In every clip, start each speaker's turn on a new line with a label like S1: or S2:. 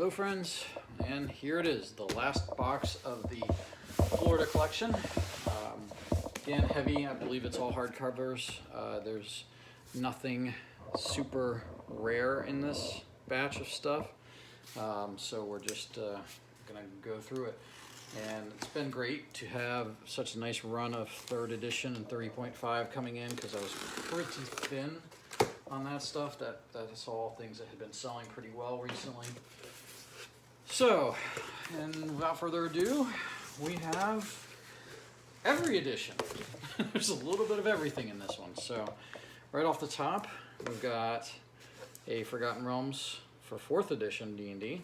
S1: Hello friends, and here it is, the last box of the Florida collection. Again, heavy, I believe it's all hardcovers. There's nothing super rare in this batch of stuff, so we're just gonna go through it. And it's been great to have such a nice run of 3rd edition and 30.5 coming in, because I was pretty thin on that stuff. That's all things that had been selling pretty well recently. So, and without further ado, we have every edition. There's a little bit of everything in this one. So, right off the top, we've got a Forgotten Realms for 4th edition D&D.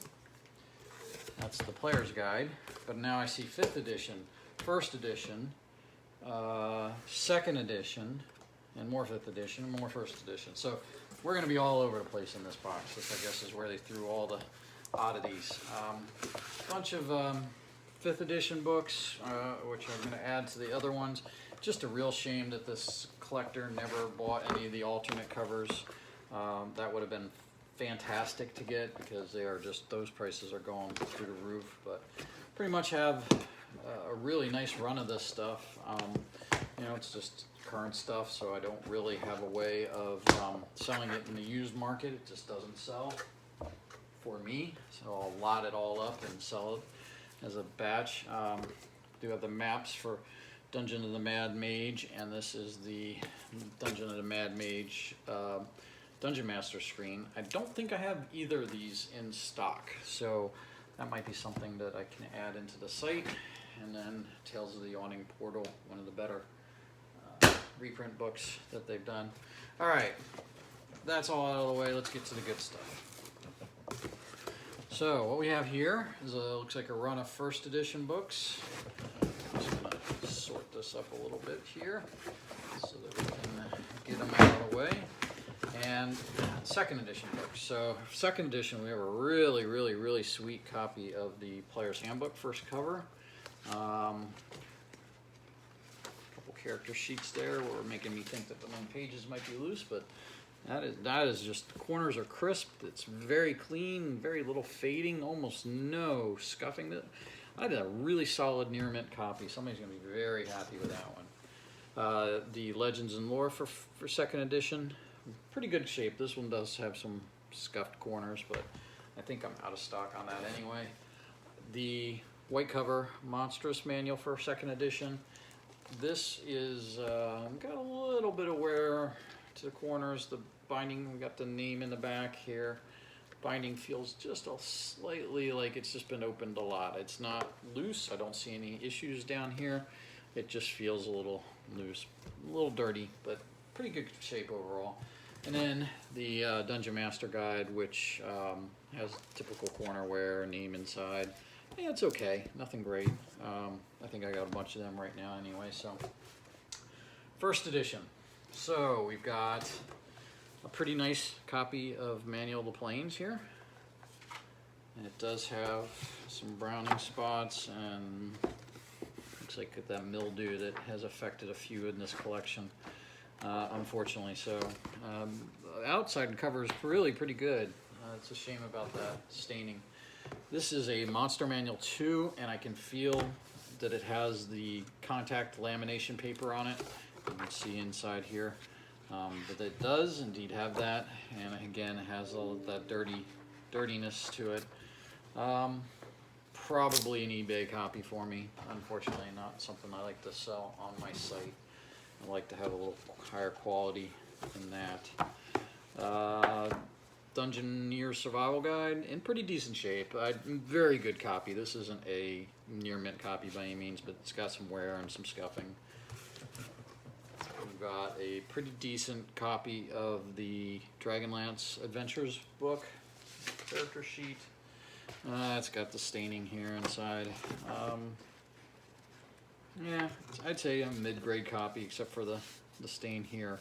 S1: That's the player's guide. But now I see 5th edition, 1st edition, 2nd edition, and more 5th edition, and more 1st edition. So we're going to be all over the place in this box. This, I guess, is where they threw all the oddities. Bunch of 5th edition books, which I'm going to add to the other ones. Just a real shame that this collector never bought any of the alternate covers. That would have been fantastic to get, because they are just, those prices are going through the roof. But pretty much have a really nice run of this stuff. You know, it's just current stuff, so I don't really have a way of selling it in the used market. It just doesn't sell for me, so I'll lot it all up and sell it as a batch. Do have the maps for Dungeon of the Mad Mage, and this is the Dungeon of the Mad Mage Dungeon Master screen. I don't think I have either of these in stock, so that might be something that I can add into the site. And then Tales of the Yawning Portal, one of the better reprint books that they've done. All right, that's all out of the way. Let's get to the good stuff. So what we have here is looks like a run of 1st edition books. I'm just gonna sort this up a little bit here so that we can get them out of the way. And 2nd edition books. So 2nd edition, we have a really sweet copy of the Player's Handbook, first cover. Couple character sheets there were making me think that the main pages might be loose, but that is just, the corners are crisp. It's very clean, very little fading, almost no scuffing. I did a really solid near mint copy. Somebody's gonna be very happy with that one. The Legends and Lore for 2nd edition, pretty good shape. This one does have some scuffed corners, but I think I'm out of stock on that anyway. The white cover Monstrous Manual for 2nd edition. This is got a little bit of wear to the corners. The binding, we got the name in the back here. Binding feels just a slightly like it's just been opened a lot. It's not loose. I don't see any issues down here. It just feels a little loose, a little dirty, but pretty good shape overall. And then the Dungeon Master Guide, which has typical corner wear, name inside. Yeah, it's okay, nothing great. I think I got a bunch of them right now anyway. So 1st edition. So we've got a pretty nice copy of Manual of the Planes here. And it does have some browning spots, and looks like that mildew that has affected a few in this collection, unfortunately. So outside cover is really pretty good. It's a shame about that staining. This is a Monster Manual 2, and I can feel that it has the contact lamination paper on it. You can see inside here. But it does indeed have that, and again, it has all of that dirtiness to it. Probably an eBay copy for me. Unfortunately, not something I like to sell on my site. I like to have a little higher quality than that. Dungeoneer Survival Guide, in pretty decent shape. Very good copy. This isn't a near mint copy by any means, but it's got some wear and some scuffing. We've got a pretty decent copy of the Dragonlance Adventures book, character sheet. It's got the staining here inside. Yeah, I'd say a mid-grade copy, except for the stain here.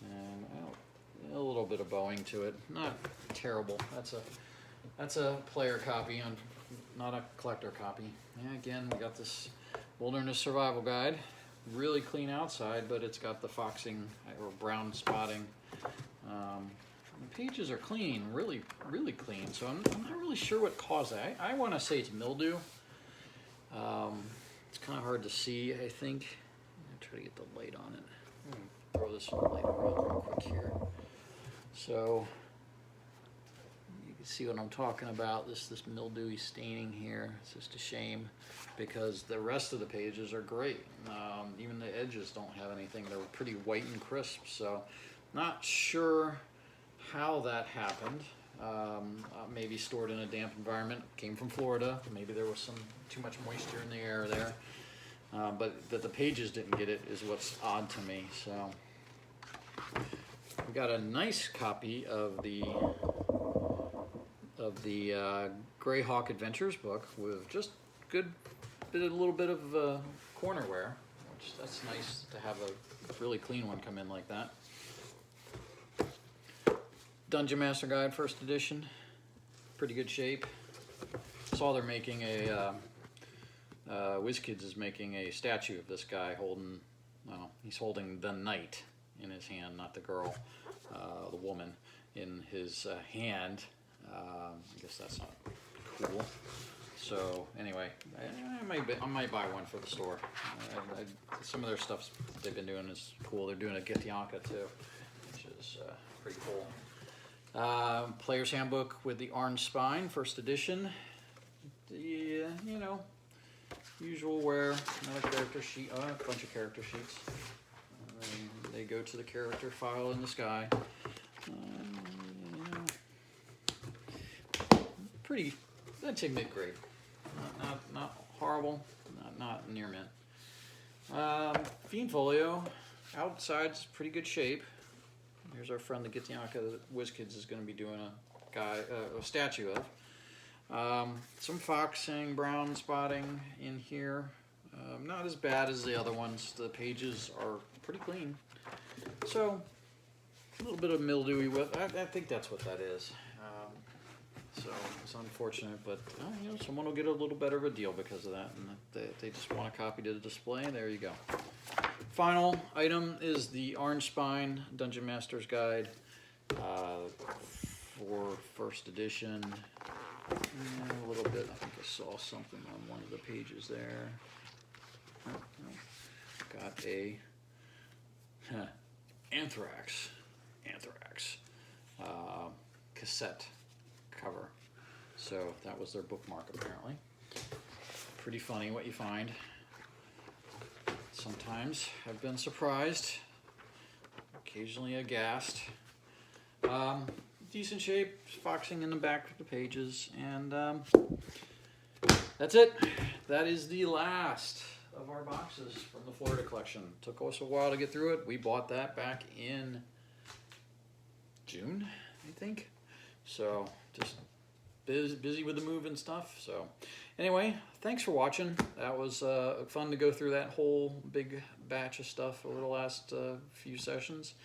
S1: And a little bit of bowing to it. Not terrible. That's a player copy, not a collector copy. Yeah, again, we got this Wilderness Survival Guide. Really clean outside, but it's got the foxing or brown spotting. The pages are clean, really, really clean. So I'm not really sure what caused that. I want to say it's mildew. It's kind of hard to see, I think. I'm gonna try to get the light on it. Throw this light around real quick here. So you can see what I'm talking about. This mildewy staining here. It's just a shame because the rest of the pages are great. Even the edges don't have anything. They're pretty white and crisp. So not sure how that happened. Maybe stored in a damp environment. Came from Florida. Maybe there was some too much moisture in the air there. But that the pages didn't get it is what's odd to me. So we got a nice copy of the Greyhawk Adventures book with just a little bit of cornerware, which that's nice to have a really clean one come in like that. Dungeon Master Guide, first edition, pretty good shape. Saw they're making WizKids is making a statue of this guy holding, well, he's holding the knight in his hand, not the girl, the woman in his hand. I guess that's not cool. So anyway, I might buy one for the store. Some of their stuff they've been doing is cool. They're doing a Githyanka too, which is pretty cool. Player's Handbook with the orange spine, first edition. The, usual wear, another character sheet, a bunch of character sheets. They go to the character file in the sky. Pretty, I'd say mid-grade. Not horrible, not near mint. Fiend Folio, outside's pretty good shape. Here's our friend the Githyanka that WizKids is going to be doing a statue of. Some foxing, brown spotting in here. Not as bad as the other ones. The pages are pretty clean. So a little bit of mildewy with. I think that's what that is. So it's unfortunate, but someone will get a little better of a deal because of that, and they just want a copy to the display. There you go. Final item is the Orange Spine Dungeon Master's Guide for first edition. A little bit. I think I saw something on one of the pages there. Got a Anthrax cassette cover. So that was their bookmark apparently. Pretty funny what you find. Sometimes I've been surprised, occasionally aghast. Decent shape, foxing in the back of the pages, and that's it. That is the last of our boxes from the Florida collection. Took us a while to get through it. We bought that back in June, I think. So just busy with the move and stuff. So anyway, thanks for watching. That was fun to go through that whole big batch of stuff over the last few sessions.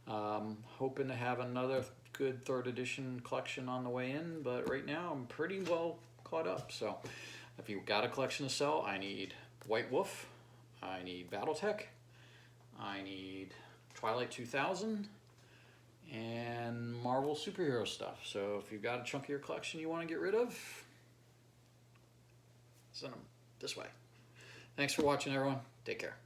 S1: Hoping to have another good third edition collection on the way in, but right now I'm pretty well caught up. So if you've got a collection to sell, I need White Wolf, I need Battletech, I need Twilight 2000, and Marvel superhero stuff. So if you've got a chunk of your collection you want to get rid of, send them this way. Thanks for watching, everyone. Take care.